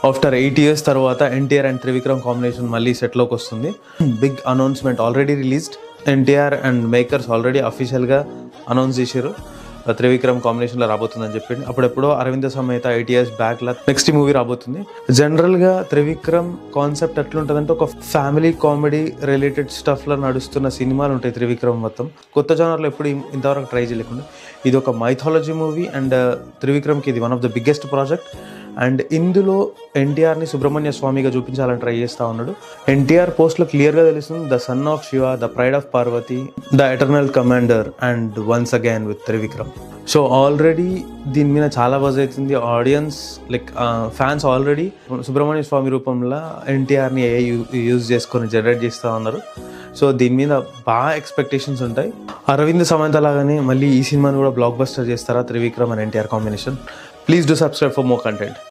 After 8 years తర్వాత NTR and Trivikram combination మళ్ళీ సెట్లోకి వస్తుంది. Big announcement already released. NTR and makers already అఫీషియల్గా అనౌన్స్ చేశారు త్రివిక్రమ్ కాంబినేషన్లో రాబోతుందని చెప్పి. అప్పుడెప్పుడో Aravinda Sametha 8 years బ్యాక్లా next movie రాబోతుంది. జనరల్గా త్రివిక్రమ్ కాన్సెప్ట్ ఎట్లుంటుందంటే ఒక ఫ్యామిలీ కామెడీ రిలేటెడ్ స్టఫ్లో నడుస్తున్న సినిమాలు ఉంటాయి త్రివిక్రమ్ మొత్తం. కొత్త జానర్లో ఎప్పుడు ఇంతవరకు ట్రై చేయలేకుండా ఇది ఒక మైథాలజీ మూవీ అండ్ త్రివిక్రమ్కి ఇది one of the biggest project. And ఇందులో ఎన్టీఆర్ని సుబ్రహ్మణ్య స్వామిగా చూపించాలని ట్రై చేస్తూ ఉన్నాడు. ఎన్టీఆర్ పోస్ట్లో క్లియర్గా తెలుస్తుంది the son of Shiva, the pride of Parvati, the eternal commander and once again with Trivikram. So already దీని మీద చాలా బజ్ అవుతుంది. Audience like fans already Subrahmanya Swamy రూపంలో ఎన్టీఆర్ని యూజ్ చేసుకొని జనరేట్ చేస్తూ ఉన్నారు. సో దీని మీద బాగా ఎక్స్పెక్టేషన్స్ ఉంటాయి. అరవింద్ సమేత లాగానే మళ్ళీ ఈ సినిమాని కూడా బ్లాక్ బస్టర్ చేస్తారా Trivikram and NTR combination. Please do subscribe for more content.